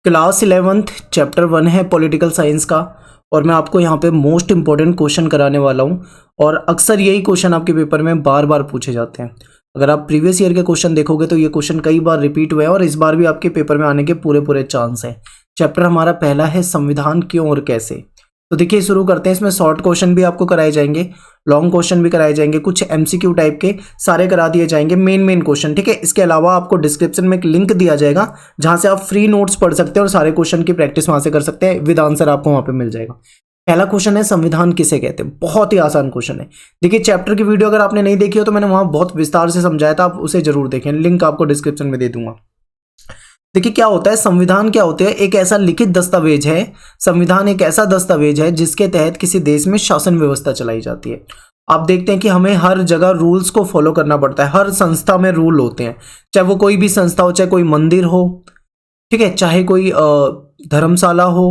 Class 11th chapter 1 है political science का। और मैं आपको यहाँ पे मोस्ट इंपॉर्टेंट क्वेश्चन कराने वाला हूँ। और अक्सर यही क्वेश्चन आपके पेपर में बार बार पूछे जाते हैं। अगर आप प्रीवियस ईयर के क्वेश्चन देखोगे तो ये क्वेश्चन कई बार रिपीट हुए हैं और इस बार भी आपके पेपर में आने के पूरे पूरे चांस हैं। चैप्टर हमारा पहला है संविधान क्यों और कैसे। तो देखिए शुरू करते हैं। इसमें शॉर्ट क्वेश्चन भी आपको कराए जाएंगे, लॉन्ग क्वेश्चन भी कराए जाएंगे, कुछ एमसीक्यू टाइप के सारे करा दिए जाएंगे, मेन क्वेश्चन। ठीक है, इसके अलावा आपको डिस्क्रिप्शन में एक लिंक दिया जाएगा जहां से आप फ्री नोट्स पढ़ सकते हैं और सारे क्वेश्चन की प्रैक्टिस वहां से कर सकते हैं, विद आंसर आपको वहां पे मिल जाएगा। पहला क्वेश्चन है संविधान किसे कहते हैं। बहुत ही आसान क्वेश्चन है। देखिए चैप्टर की वीडियो अगर आपने नहीं देखी हो तो मैंने वहां बहुत विस्तार से समझाया था, आप उसे जरूर देखें, लिंक आपको डिस्क्रिप्शन में दे दूंगा। देखिए क्या होता है, संविधान क्या होते हैं, एक ऐसा लिखित दस्तावेज है। संविधान एक ऐसा दस्तावेज है जिसके तहत किसी देश में शासन व्यवस्था चलाई जाती है। आप देखते हैं कि हमें हर जगह रूल्स को फॉलो करना पड़ता है, हर संस्था में रूल होते हैं, चाहे वो कोई भी संस्था हो, चाहे कोई मंदिर हो, ठीक है, चाहे कोई धर्मशाला हो,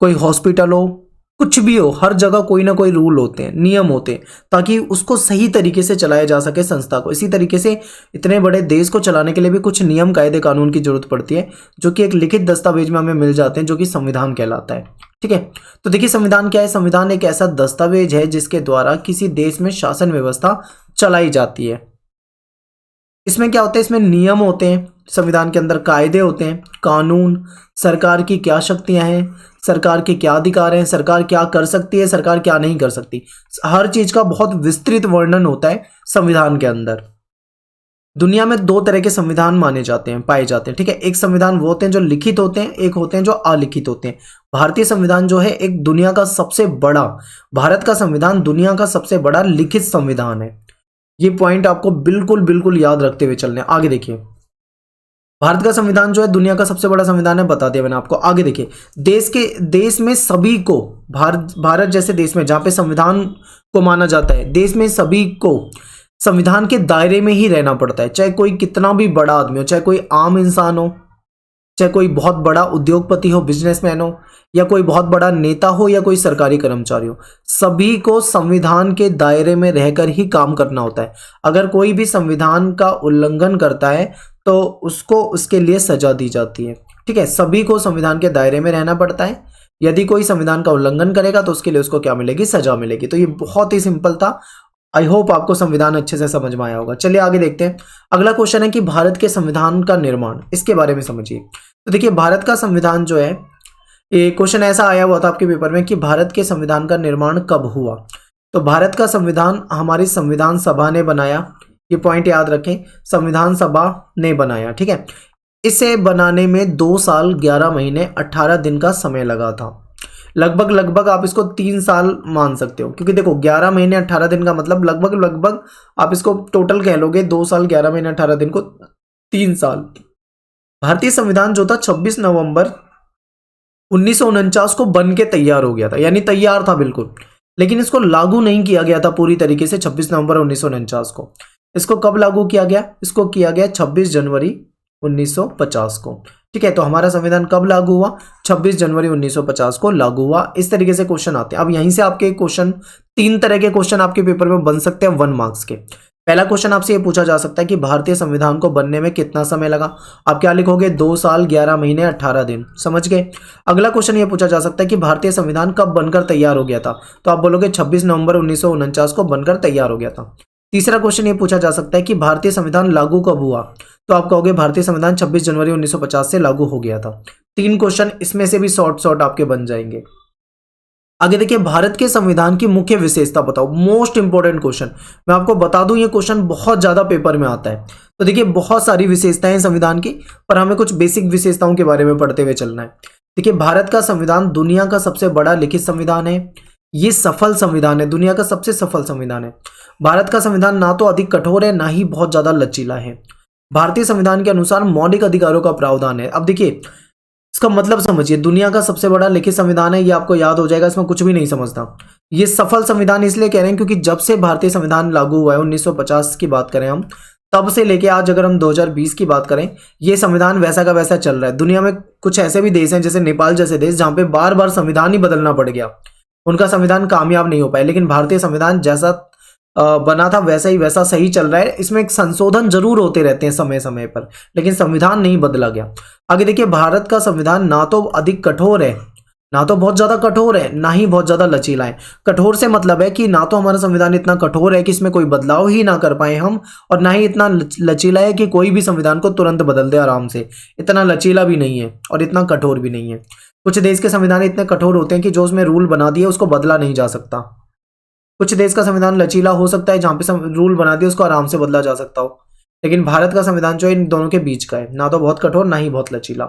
कोई हॉस्पिटल हो, कुछ भी हो, हर जगह कोई ना कोई रूल होते हैं, नियम होते हैं, ताकि उसको सही तरीके से चलाया जा सके संस्था को। इसी तरीके से इतने बड़े देश को चलाने के लिए भी कुछ नियम कायदे कानून की जरूरत पड़ती है, जो कि एक लिखित दस्तावेज में हमें मिल जाते हैं, जो कि संविधान कहलाता है। ठीक है, तो देखिए संविधान क्या है। संविधान एक ऐसा दस्तावेज है जिसके द्वारा किसी देश में शासन व्यवस्था चलाई जाती है। इसमें क्या होता है, इसमें नियम होते हैं, संविधान के अंदर कायदे होते हैं, कानून, सरकार की क्या शक्तियां हैं, सरकार के क्या अधिकार हैं, सरकार क्या कर सकती है, सरकार क्या नहीं कर सकती, हर चीज का बहुत विस्तृत वर्णन होता है संविधान के अंदर। दुनिया में दो तरह के संविधान माने जाते हैं, पाए जाते हैं। ठीक है, एक संविधान वो होते हैं जो लिखित होते हैं, एक होते हैं जो अलिखित होते हैं। भारतीय संविधान जो है एक दुनिया का सबसे बड़ा, भारत का संविधान दुनिया का सबसे बड़ा लिखित संविधान है। ये पॉइंट आपको बिल्कुल बिल्कुल याद रखते हुए चलने। आगे देखिए, भारत का संविधान जो है दुनिया का सबसे बड़ा संविधान है, बता दिया मैंने आपको। आगे देखिए, देश में सभी को, भारत जैसे देश में जहां पे संविधान को माना जाता है, देश में सभी को संविधान के दायरे में ही रहना पड़ता है। चाहे कोई कितना भी बड़ा आदमी हो, चाहे कोई आम इंसान हो, चाहे कोई बहुत बड़ा उद्योगपति हो, बिजनेसमैन हो, या कोई बहुत बड़ा नेता हो, या कोई सरकारी कर्मचारी हो, सभी को संविधान के दायरे में रहकर ही काम करना होता है। अगर कोई भी संविधान का उल्लंघन करता है तो उसको उसके लिए सजा दी जाती है। ठीक है, सभी को संविधान के दायरे में रहना पड़ता है। यदि कोई संविधान का उल्लंघन करेगा तो उसके लिए उसको क्या मिलेगी, सजा मिलेगी। तो ये बहुत ही सिंपल था। आई होप आपको संविधान अच्छे से समझ में आया होगा। चलिए आगे देखते हैं। अगला क्वेश्चन है कि भारत के संविधान का निर्माण, इसके बारे में समझिए। तो देखिए भारत का संविधान जो है, ये क्वेश्चन ऐसा आया हुआ था आपके पेपर में कि भारत के संविधान का निर्माण कब हुआ। तो भारत का संविधान हमारी संविधान सभा ने बनाया, ये पॉइंट याद रखें, संविधान सभा ने बनाया। ठीक है, इसे बनाने में 2 साल 11 महीने 18 दिन का समय लगा था। लगभग आप इसको 3 साल मान सकते हो, क्योंकि देखो 11 महीने 18 दिन का मतलब लगभग आप इसको टोटल कह लोगे 2 साल 11 महीने 18 दिन को 3 साल। भारतीय संविधान जो था 26 नवंबर 1949 को बन के तैयार हो गया था, यानी तैयार था बिल्कुल, लेकिन इसको लागू नहीं किया गया था पूरी तरीके से 26 नवंबर 1949 को। इसको कब लागू किया गया, इसको किया गया 26 जनवरी 1950 को। ठीक है, तो हमारा संविधान कब लागू हुआ, 26 जनवरी 1950 को लागू हुआ। इस तरीके से क्वेश्चन आते हैं। अब यहीं से आपके क्वेश्चन, 3 तरह के क्वेश्चन आपके पेपर में बन सकते हैं 1 मार्क्स के। पहला क्वेश्चन आपसे ये पूछा जा सकता है कि भारतीय संविधान को बनने में कितना समय लगा। आप क्या लिखोगे, 2 साल 11 महीने 18 दिन। समझ गए। अगला क्वेश्चन ये पूछा जा सकता है कि भारतीय संविधान कब बनकर तैयार हो गया था। तो आप बोलोगे 26 नवंबर 1949 को बनकर तैयार हो गया था। तीसरा क्वेश्चन ये पूछा जा सकता है कि भारतीय संविधान लागू कब हुआ। तो आप कहोगे भारतीय संविधान 26 जनवरी 1950 से लागू हो गया था। 3 क्वेश्चन इसमें से भी शॉर्ट आपके बन जाएंगे। आगे देखिए, भारत के संविधान की मुख्य विशेषता बताओ। मोस्ट इंपॉर्टेंट क्वेश्चन, मैं आपको बता दूं ये क्वेश्चन बहुत ज्यादा पेपर में आता है। तो देखिए बहुत सारी विशेषताएं संविधान की, पर हमें कुछ बेसिक विशेषताओं के बारे में पढ़ते हुए चलना है। देखिए भारत का संविधान दुनिया का सबसे बड़ा लिखित संविधान है। ये सफल संविधान है, दुनिया का सबसे सफल संविधान है। भारत का संविधान ना तो अधिक कठोर है, ना ही बहुत ज्यादा लचीला है। भारतीय संविधान के अनुसार मौलिक अधिकारों का प्रावधान है। अब देखिए इसका मतलब समझिए, दुनिया का सबसे बड़ा लिखित संविधान है, ये आपको याद हो जाएगा, इसमें कुछ भी नहीं समझता। ये सफल संविधान इसलिए कह रहे हैं क्योंकि जब से भारतीय संविधान लागू हुआ है, 1950 की बात करें हम, तब से लेके आज अगर हम 2020 की बात करें, ये संविधान वैसा का वैसा चल रहा है। दुनिया में कुछ ऐसे भी देश हैं जैसे नेपाल जैसे देश, जहां पे बार बार संविधान ही बदलना पड़ गया, उनका संविधान कामयाब नहीं हो पाया। लेकिन भारतीय संविधान जैसा बना था वैसा ही वैसा सही चल रहा है। इसमें एक संशोधन जरूर होते रहते हैं समय समय पर, लेकिन संविधान नहीं बदला गया। आगे देखिए, भारत का संविधान ना तो अधिक कठोर है, ना तो बहुत ज्यादा कठोर है, ना ही बहुत ज्यादा लचीला है। कठोर से मतलब है कि ना तो हमारा संविधान इतना कठोर है कि इसमें कोई बदलाव ही ना कर पाए हम, और ना ही इतना लचीला है कि कोई भी संविधान को तुरंत बदल दे आराम से। इतना लचीला भी नहीं है और इतना कठोर भी नहीं है। कुछ देश के संविधान इतने कठोर होते हैं कि जो उसमें रूल बना दिए उसको बदला नहीं जा सकता। कुछ देश का संविधान लचीला हो सकता है, जहां पे रूल बना दिए उसको आराम से बदला जा सकता हो। लेकिन भारत का संविधान जो है इन दोनों के बीच का है, ना तो बहुत कठोर ना ही बहुत लचीला।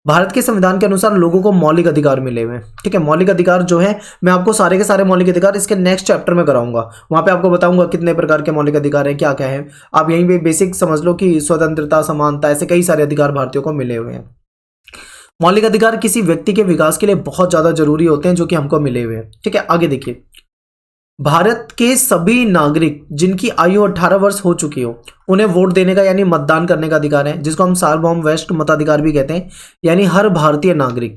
भारत के संविधान के अनुसार लोगों को मौलिक अधिकार मिले हुए हैं। ठीक है, मौलिक अधिकार जो है मैं आपको सारे के सारे मौलिक अधिकार इसके नेक्स्ट चैप्टर में कराऊंगा, वहां पे आपको बताऊंगा कितने प्रकार के मौलिक अधिकार हैं, क्या क्या है। आप यहीं पे बेसिक समझ लो कि स्वतंत्रता, समानता, ऐसे कई सारे अधिकार भारतीयों को मिले हुए हैं। मौलिक अधिकार किसी व्यक्ति के विकास के लिए बहुत ज्यादा जरूरी होते हैं, जो कि हमको मिले हुए हैं। ठीक है, आगे देखिए, भारत के सभी नागरिक जिनकी आयु 18 वर्ष हो चुकी हो, उन्हें वोट देने का यानी मतदान करने का अधिकार है, जिसको हम सार्वभौम वरिष्ठ मताधिकार भी कहते हैं। यानी हर भारतीय नागरिक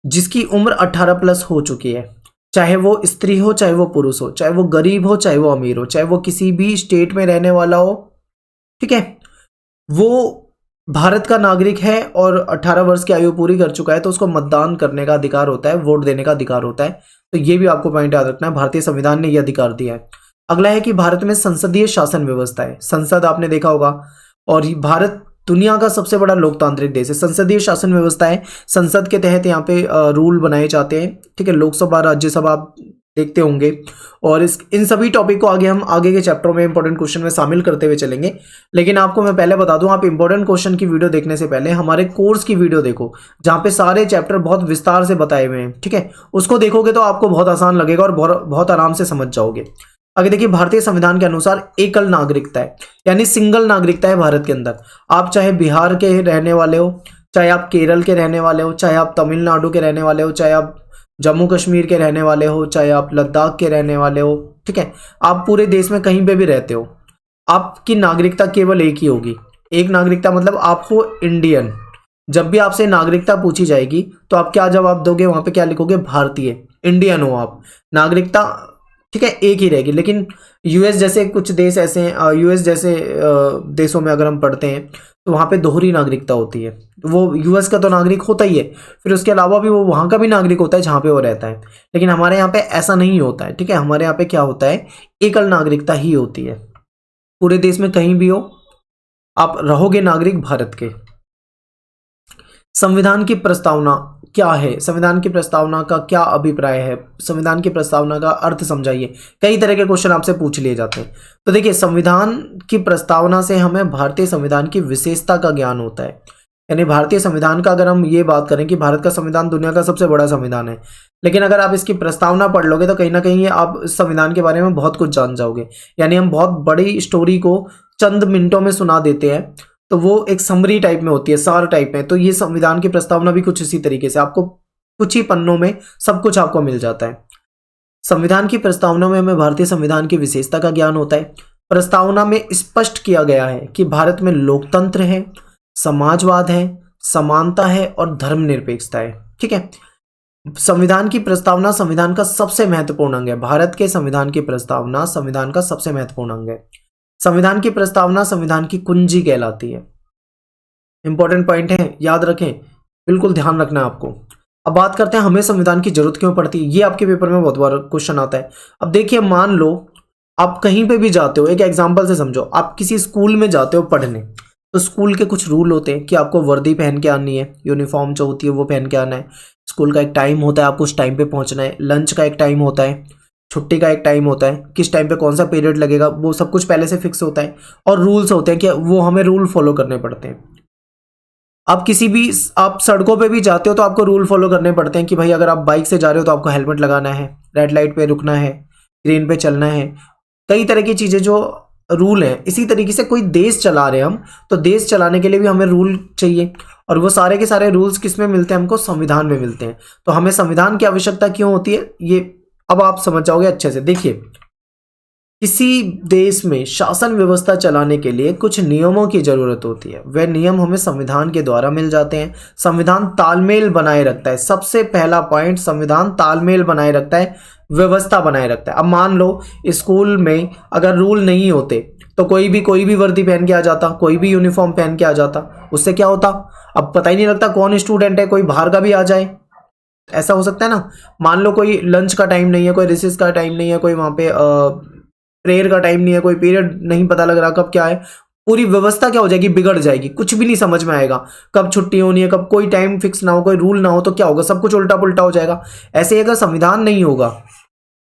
जिसकी उम्र 18 प्लस हो चुकी है, चाहे वो स्त्री हो, चाहे वो पुरुष हो, चाहे वो गरीब हो, चाहे वो अमीर हो, चाहे वो किसी भी स्टेट में रहने वाला हो, ठीक है, वो भारत का नागरिक है और 18 वर्ष की आयु पूरी कर चुका है, तो उसको मतदान करने का अधिकार होता है, वोट देने का अधिकार होता है। तो ये भी आपको पॉइंट याद रखना है, भारतीय संविधान ने यह अधिकार दिया है। अगला है कि भारत में संसदीय शासन व्यवस्था है। संसद आपने देखा होगा, और भारत दुनिया का सबसे बड़ा लोकतांत्रिक देश है। संसदीय शासन व्यवस्था है, संसद के तहत यहाँ पे रूल बनाए जाते हैं। ठीक है, लोकसभा, राज्यसभा आप देखते होंगे, और इन सभी टॉपिक को आगे हम आगे के चैप्टरों में इंपॉर्टेंट क्वेश्चन में शामिल करते हुए चलेंगे। लेकिन आपको मैं पहले बता दूं, आप इंपॉर्टेंट क्वेश्चन की वीडियो देखने से पहले हमारे कोर्स की वीडियो देखो, जहां पे सारे चैप्टर बहुत विस्तार से बताए हुए हैं। ठीक है, उसको देखोगे तो आपको बहुत आसान लगेगा और बहुत आराम से समझ जाओगे। आगे देखिए, भारतीय संविधान के अनुसार एकल नागरिकता है, यानी सिंगल नागरिकता है भारत के अंदर। आप चाहे बिहार के रहने वाले हो, चाहे आप केरल के रहने वाले हो, चाहे आप तमिलनाडु के रहने वाले हो, चाहे आप जम्मू कश्मीर के रहने वाले हो, चाहे आप लद्दाख के रहने वाले हो, ठीक है, आप पूरे देश में कहीं पे भी रहते हो, आपकी नागरिकता केवल एक ही होगी। एक नागरिकता मतलब आप हो इंडियन। जब भी आपसे नागरिकता पूछी जाएगी तो आप क्या जवाब दोगे? वहां पे क्या लिखोगे? भारतीय, इंडियन हो आप। नागरिकता, ठीक है, एक ही रहेगी। लेकिन यूएस जैसे कुछ देश ऐसे हैं, यूएस जैसे देशों में अगर हम पढ़ते हैं तो वहाँ पे दोहरी नागरिकता होती है। वो यूएस का तो नागरिक होता ही है, फिर उसके अलावा भी वो वहाँ का भी नागरिक होता है जहाँ पे वो रहता है। लेकिन हमारे यहाँ पे ऐसा नहीं होता है। ठीक है, हमारे यहाँ पे क्या होता है, एकल नागरिकता ही होती है। पूरे देश में कहीं भी हो आप रहोगे नागरिक भारत के। संविधान की प्रस्तावना क्या है? संविधान की प्रस्तावना का क्या अभिप्राय है? संविधान की प्रस्तावना का अर्थ समझाइए। कई तरह के क्वेश्चन आपसे पूछ लिए जाते हैं। तो देखिए, संविधान की प्रस्तावना से हमें भारतीय संविधान की विशेषता का ज्ञान होता है। यानी भारतीय संविधान का अगर हम ये बात करें कि भारत का संविधान दुनिया का सबसे बड़ा संविधान है, लेकिन अगर आप इसकी प्रस्तावना पढ़ लोगे तो कहीं ना कहीं आप इस संविधान के बारे में बहुत कुछ जान जाओगे। यानी हम बहुत बड़ी स्टोरी को चंद मिनटों में सुना देते हैं, तो वो एक समरी टाइप में होती है, सार टाइप में। तो ये संविधान की प्रस्तावना भी कुछ इसी तरीके से, आपको कुछ ही पन्नों में सब कुछ आपको मिल जाता है। संविधान की प्रस्तावना में हमें भारतीय संविधान की विशेषता का ज्ञान होता है। प्रस्तावना में स्पष्ट किया गया है कि भारत में लोकतंत्र है, समाजवाद है, समानता है और धर्मनिरपेक्षता है। ठीक है, संविधान की प्रस्तावना संविधान का सबसे महत्वपूर्ण अंग है। भारत के संविधान की प्रस्तावना संविधान का सबसे महत्वपूर्ण अंग है। संविधान की प्रस्तावना संविधान की कुंजी कहलाती है। इंपॉर्टेंट पॉइंट है, याद रखें, बिल्कुल ध्यान रखना है आपको। अब बात करते हैं हमें संविधान की जरूरत क्यों पड़ती है। ये आपके पेपर में बहुत बार क्वेश्चन आता है। अब देखिए, मान लो आप कहीं पे भी जाते हो, एक एग्जांपल से समझो, आप किसी स्कूल में जाते हो पढ़ने, तो स्कूल के कुछ रूल होते हैं कि आपको वर्दी पहन के आनी है, यूनिफॉर्म जो होती है वो पहन के आना है। स्कूल का एक टाइम होता है, आपको उस टाइम पे पहुंचना है। लंच का एक टाइम होता है, छुट्टी का एक टाइम होता है, किस टाइम पे कौन सा पीरियड लगेगा, वो सब कुछ पहले से फिक्स होता है। और रूल्स होते हैं कि वो हमें रूल फॉलो करने पड़ते हैं। आप किसी भी, आप सड़कों पे भी जाते हो तो आपको रूल फॉलो करने पड़ते हैं कि भाई अगर आप बाइक से जा रहे हो तो आपको हेलमेट लगाना है, रेड लाइट पे रुकना है, ग्रीन पे चलना है। कई तरह की चीज़ें जो रूल है। इसी तरीके से कोई देश चला रहे हैं हम, तो देश चलाने के लिए भी हमें रूल चाहिए, और वो सारे के सारे रूल्स किस में मिलते हैं? हमको संविधान में मिलते हैं। तो हमें संविधान की आवश्यकता क्यों होती है, ये अब आप समझ जाओगे अच्छे से। देखिए, किसी देश में शासन व्यवस्था चलाने के लिए कुछ नियमों की जरूरत होती है, वह नियम हमें संविधान के द्वारा मिल जाते हैं। संविधान तालमेल बनाए रखता है, सबसे पहला पॉइंट, संविधान तालमेल बनाए रखता है, व्यवस्था बनाए रखता है। अब मान लो स्कूल में अगर रूल नहीं होते तो कोई भी वर्दी पहन के आ जाता, कोई भी यूनिफॉर्म पहन के आ जाता, उससे क्या होता, अब पता ही नहीं लगता कौन स्टूडेंट है, कोई बाहर का भी आ जाए, ऐसा हो सकता है ना। मान लो कोई लंच का टाइम नहीं है, कोई रिसेस का टाइम नहीं है, कोई वहां पे प्रेयर का टाइम नहीं है, कोई पीरियड नहीं पता लग रहा कब क्या है, पूरी व्यवस्था क्या हो जाएगी, बिगड़ जाएगी, कुछ भी नहीं समझ में आएगा, कब छुट्टी होनी है, कब कोई टाइम फिक्स ना हो, कोई रूल ना हो तो क्या होगा, सब कुछ उल्टा पुल्टा हो जाएगा। ऐसे ही अगर संविधान नहीं होगा,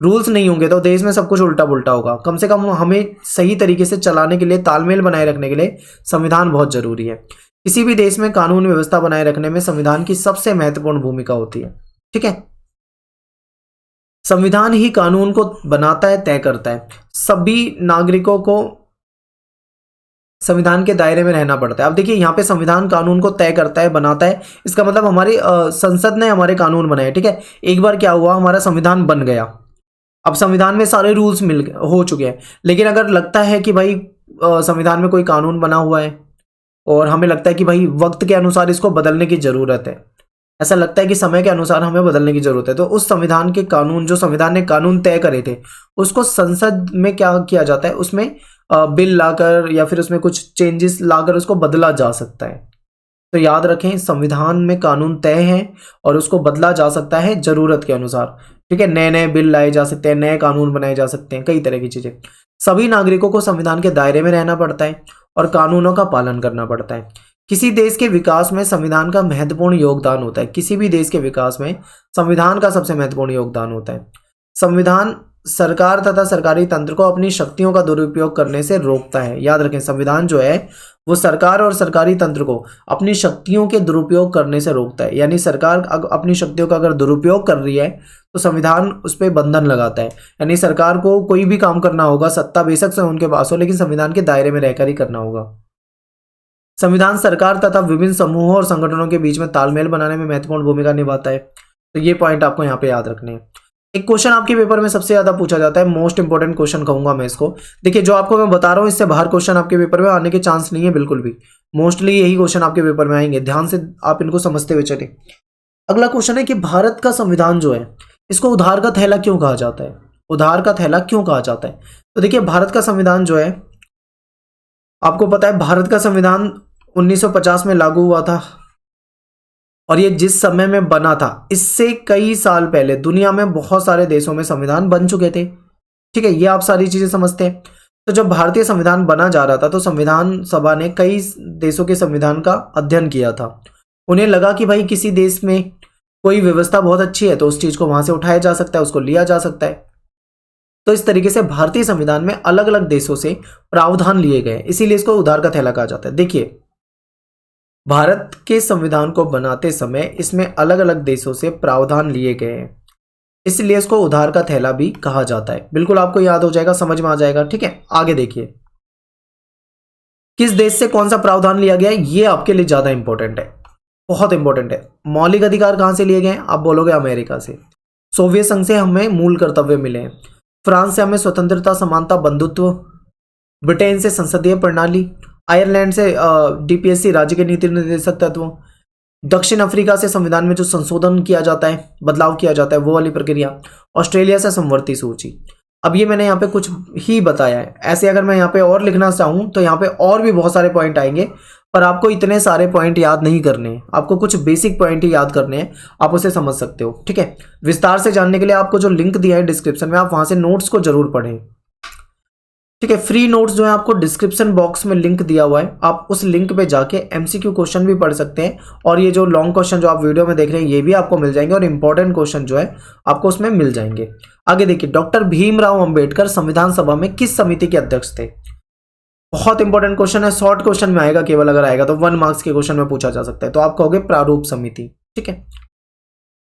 रूल्स नहीं होंगे तो देश में सब कुछ उल्टा पुल्टा होगा। कम से कम हमें सही तरीके से चलाने के लिए, तालमेल बनाए रखने के लिए संविधान बहुत जरूरी है। किसी भी देश में कानून व्यवस्था बनाए रखने में संविधान की सबसे महत्वपूर्ण भूमिका होती है। ठीक है, संविधान ही कानून को बनाता है, तय करता है। सभी नागरिकों को संविधान के दायरे में रहना पड़ता है। अब देखिए यहाँ पे संविधान कानून को तय करता है, बनाता है, इसका मतलब हमारी संसद ने हमारे कानून बनाए। ठीक है, एक बार क्या हुआ, हमारा संविधान बन गया, अब संविधान में सारे रूल्स हो चुके हैं, लेकिन अगर लगता है कि भाई संविधान में कोई कानून बना हुआ है और हमें लगता है कि भाई वक्त के अनुसार इसको बदलने की जरूरत है, ऐसा लगता है कि समय के अनुसार हमें बदलने की जरूरत है, तो उस संविधान के कानून, जो संविधान ने कानून तय करे थे, उसको संसद में क्या किया जाता है, उसमें बिल लाकर या फिर उसमें कुछ चेंजेस लाकर उसको बदला जा सकता है। तो याद रखें, संविधान में कानून तय है और उसको बदला जा सकता है जरूरत के अनुसार। ठीक है, नए नए बिल लाए जा सकते हैं, नए कानून बनाए जा सकते हैं, कई तरह की चीजें। सभी नागरिकों को संविधान के दायरे में रहना पड़ता है और कानूनों का पालन करना पड़ता है। किसी देश के विकास में संविधान का महत्वपूर्ण योगदान होता है। किसी भी देश के विकास में संविधान का सबसे महत्वपूर्ण योगदान होता है। संविधान सरकार तथा सरकारी तंत्र को अपनी शक्तियों का दुरुपयोग करने से रोकता है। याद रखें, संविधान जो है वो सरकार और सरकारी तंत्र को अपनी शक्तियों के दुरुपयोग करने से रोकता है। यानी सरकार अपनी शक्तियों का अगर दुरुपयोग कर रही है तो संविधान उस पर बंधन लगाता है। यानी सरकार को कोई भी काम करना होगा, सत्ता बेशक से उनके पास हो, लेकिन संविधान के दायरे में रहकर ही करना होगा। संविधान सरकार तथा विभिन्न समूहों और संगठनों के बीच में तालमेल बनाने में महत्वपूर्ण भूमिका निभाता है। तो ये पॉइंट आपको यहाँ पे याद रखने हैं। एक क्वेश्चन आपके पेपर में सबसे ज्यादा पूछा जाता है, मोस्ट इंपोर्टेंट क्वेश्चन कहूंगा मैं इसको। देखिए, जो आपको मैं बता रहा हूं इससे बाहर क्वेश्चन आपके पेपर में आने के चांस नहीं है बिल्कुल भी। मोस्टली यही क्वेश्चन आपके पेपर में आएंगे, ध्यान से आप इनको समझते हुए चले। अगला क्वेश्चन है कि भारत का संविधान जो है, इसको उधार का थैला क्यों कहा जाता है? उधार का थैला क्यों कहा जाता है? तो देखिए, भारत का संविधान जो है, आपको पता है भारत का संविधान 1950 में लागू हुआ था और ये जिस समय में बना था, इससे कई साल पहले दुनिया में बहुत सारे देशों में संविधान बन चुके थे। ठीक है, ये आप सारी चीजें समझते हैं। तो जब भारतीय संविधान बना जा रहा था तो संविधान सभा ने कई देशों के संविधान का अध्ययन किया था। उन्हें लगा कि भाई किसी देश में कोई व्यवस्था बहुत अच्छी है तो उस चीज को वहां से उठाया जा सकता है, उसको लिया जा सकता है। तो इस तरीके से भारतीय संविधान में अलग अलग देशों से प्रावधान लिए गए, इसीलिए इसको उधार का थैला कहा जाता है। देखिए, भारत के संविधान को बनाते समय इसमें अलग अलग देशों से प्रावधान लिए गए हैं, इसलिए इसको उधार का थैला भी कहा जाता है। बिल्कुल आपको याद हो जाएगा, समझ में आ जाएगा। ठीक है, आगे देखिए, किस देश से कौन सा प्रावधान लिया गया है, ये आपके लिए ज्यादा इंपॉर्टेंट है, बहुत इंपॉर्टेंट है। मौलिक अधिकार कहां से लिए गए? आप बोलोगे अमेरिका से। सोवियत संघ से हमें मूल कर्तव्य मिले हैं। फ्रांस से हमें स्वतंत्रता, समानता, बंधुत्व। ब्रिटेन से संसदीय प्रणाली। आयरलैंड से डीपीएससी, राज्य के नीति निर्देशक तत्व। दक्षिण अफ्रीका से संविधान में जो संशोधन किया जाता है, बदलाव किया जाता है, वो वाली प्रक्रिया। ऑस्ट्रेलिया से समवर्ती सूची। अब ये मैंने यहाँ पे कुछ ही बताया है, ऐसे अगर मैं यहाँ पे और लिखना चाहूँ तो यहाँ पे और भी बहुत सारे पॉइंट आएंगे, पर आपको इतने सारे पॉइंट याद नहीं करने हैं, आपको कुछ बेसिक पॉइंट ही याद करने हैं, आप उसे समझ सकते हो। ठीक है, विस्तार से जानने के लिए आपको जो लिंक दिया है डिस्क्रिप्शन में, आप वहां से नोट्स को जरूर पढ़ें। ठीक है, फ्री नोट्स जो है आपको डिस्क्रिप्शन बॉक्स में लिंक दिया हुआ है, आप उस लिंक पे जाके एमसीक्यू क्वेश्चन भी पढ़ सकते हैं और ये जो लॉन्ग क्वेश्चन जो आप वीडियो में देख रहे हैं ये भी आपको मिल जाएंगे और इंपॉर्टेंट क्वेश्चन जो है आपको उसमें मिल जाएंगे। आगे देखिए, डॉक्टर भीमराव अंबेडकर संविधान सभा में किस समिति के अध्यक्ष थे? बहुत इंपॉर्टेंट क्वेश्चन है, शॉर्ट क्वेश्चन में आएगा, केवल अगर आएगा तो 1 मार्क्स के क्वेश्चन में पूछा जा सकता है। तो आप कहोगे प्रारूप समिति। ठीक है,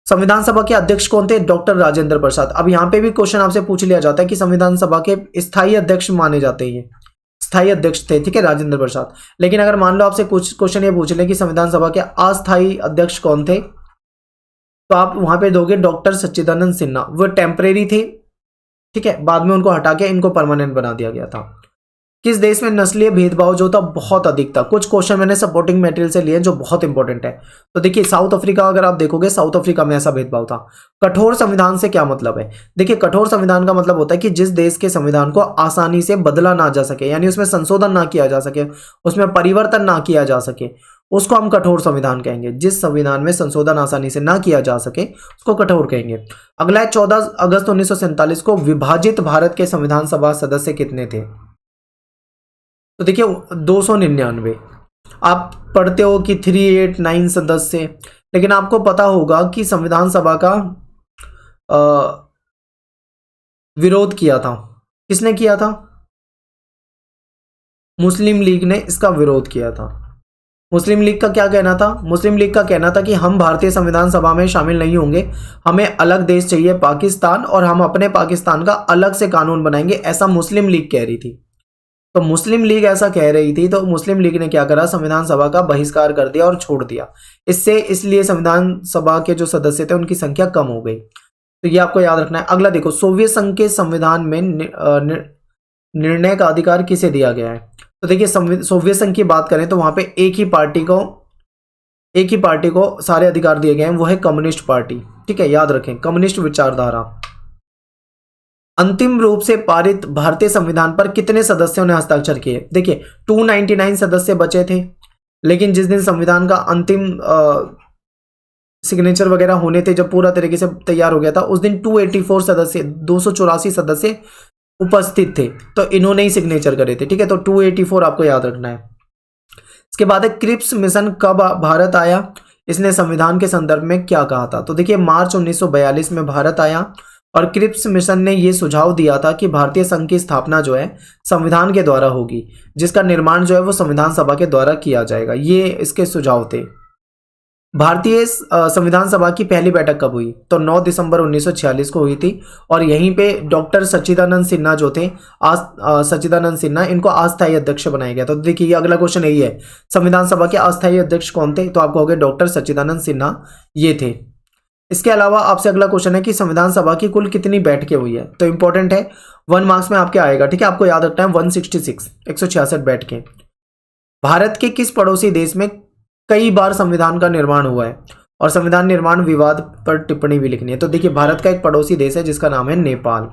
संविधान सभा के अध्यक्ष कौन थे? डॉक्टर राजेंद्र प्रसाद। अब यहाँ पे भी क्वेश्चन आपसे पूछ लिया जाता है कि संविधान सभा के स्थायी अध्यक्ष माने जाते हैं, स्थायी अध्यक्ष थे। ठीक है, राजेंद्र प्रसाद। लेकिन अगर मान लो आपसे कुछ क्वेश्चन ये पूछ ले कि संविधान सभा के अस्थायी अध्यक्ष कौन थे, तो आप वहां पे दोगे डॉक्टर सच्चिदानंद सिन्हा, वो टेम्परेरी थे। ठीक है, बाद में उनको हटा के इनको परमानेंट बना दिया गया था। किस देश में नस्लीय भेदभाव जो था बहुत अधिक था? कुछ क्वेश्चन मैंने सपोर्टिंग मटेरियल से लिए जो बहुत इंपॉर्टेंट है। तो देखिए साउथ अफ्रीका, अगर आप देखोगे साउथ अफ्रीका में ऐसा भेदभाव था। कठोर संविधान से क्या मतलब है? देखिए कठोर संविधान का मतलब होता है कि जिस देश के संविधान को आसानी से बदला ना जा सके, यानी उसमें संशोधन ना किया जा सके, उसमें परिवर्तन ना किया जा सके, उसको हम कठोर संविधान कहेंगे। जिस संविधान में संशोधन आसानी से ना किया जा सके उसको कठोर कहेंगे। अगला है 14 अगस्त 1947 को विभाजित भारत के संविधान सभा सदस्य कितने थे? तो देखिए 299। आप पढ़ते हो कि 389 सदस्य, लेकिन आपको पता होगा कि संविधान सभा का विरोध किया था। किसने किया था? मुस्लिम लीग ने इसका विरोध किया था। मुस्लिम लीग का क्या कहना था? मुस्लिम लीग का कहना था कि हम भारतीय संविधान सभा में शामिल नहीं होंगे, हमें अलग देश चाहिए पाकिस्तान, और हम अपने पाकिस्तान का अलग से कानून बनाएंगे, ऐसा मुस्लिम लीग कह रही थी। तो मुस्लिम लीग ऐसा कह रही थी तो मुस्लिम लीग ने क्या करा? संविधान सभा का बहिष्कार कर दिया और छोड़ दिया। इसलिए संविधान सभा के जो सदस्य थे उनकी संख्या कम हो गई। तो ये आपको याद रखना है। अगला देखो, सोवियत संघ के संविधान में निर्णय का अधिकार किसे दिया गया है? तो देखिए सोवियत संघ की बात करें तो वहां पे एक ही पार्टी को सारे अधिकार दिए गए हैं, वो है कम्युनिस्ट पार्टी। ठीक है, याद रखें, कम्युनिस्ट विचारधारा। अंतिम रूप से पारित भारतीय संविधान पर कितने सदस्यों ने हस्ताक्षर किए? देखिए 299 सदस्य बचे थे, लेकिन जिस दिन संविधान का अंतिम सिग्नेचर वगैरह होने थे, जब पूरा तरीके से तैयार हो गया था, उस दिन 284 सदस्य उपस्थित थे, तो इन्होंने ही सिग्नेचर करे थे। ठीक है, तो 284 आपको याद रखना है। इसके बाद है क्रिप्स मिशन कब भारत आया? इसने संविधान के संदर्भ में क्या कहा था? तो देखिए मार्च 1942 में भारत आया, और क्रिप्स मिशन ने यह सुझाव दिया था कि भारतीय संघ की स्थापना जो है संविधान के द्वारा होगी, जिसका निर्माण जो है वो संविधान सभा के द्वारा किया जाएगा। ये इसके सुझाव थे। भारतीय संविधान सभा की पहली बैठक कब हुई? तो 9 दिसंबर 1946 को हुई थी, और यहीं पे डॉक्टर सच्चिदानंद सिन्हा जो थे, सच्चिदानंद सिन्हा, इनको अस्थायी अध्यक्ष बनाया गया। तो देखिए अगला क्वेश्चन यही है, संविधान सभा के अस्थायी अध्यक्ष कौन थे? तो आप कहोगे डॉक्टर सच्चिदानंद सिन्हा ये थे। इसके अलावा आपसे अगला क्वेश्चन है कि संविधान सभा की कुल कितनी बैठकें हुई है? तो इंपॉर्टेंट है, 1 मार्क्स में आपके आएगा। ठीक है, आपको याद रखना है 166, 166 बैठकें। भारत के किस पड़ोसी देश में कई बार संविधान का निर्माण हुआ है? और संविधान निर्माण विवाद पर टिप्पणी भी लिखनी है। तो देखिए भारत का एक पड़ोसी देश है जिसका नाम है नेपाल।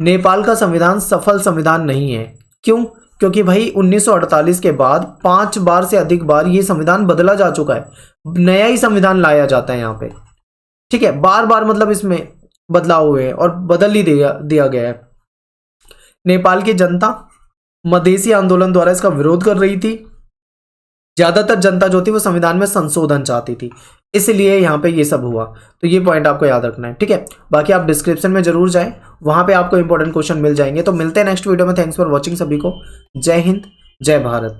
नेपाल का संविधान सफल संविधान नहीं है। क्यों? क्योंकि भाई 1948 के बाद 5 बार से अधिक बार ये संविधान बदला जा चुका है, नया ही संविधान लाया जाता है यहाँ पे। ठीक है, बार बार मतलब इसमें बदलाव हुए हैं और बदल ही दिया गया है। नेपाल की जनता मधेसी आंदोलन द्वारा इसका विरोध कर रही थी। ज्यादातर जनता जो थी वो संविधान में संशोधन चाहती थी, इसलिए यहाँ पे ये सब हुआ। तो ये पॉइंट आपको याद रखना है। ठीक है, बाकी आप डिस्क्रिप्शन में जरूर जाएं, वहां पे आपको इंपॉर्टेंट क्वेश्चन मिल जाएंगे। तो मिलते हैं नेक्स्ट वीडियो में। थैंक्स फॉर वॉचिंग सभी को। जय हिंद, जय भारत।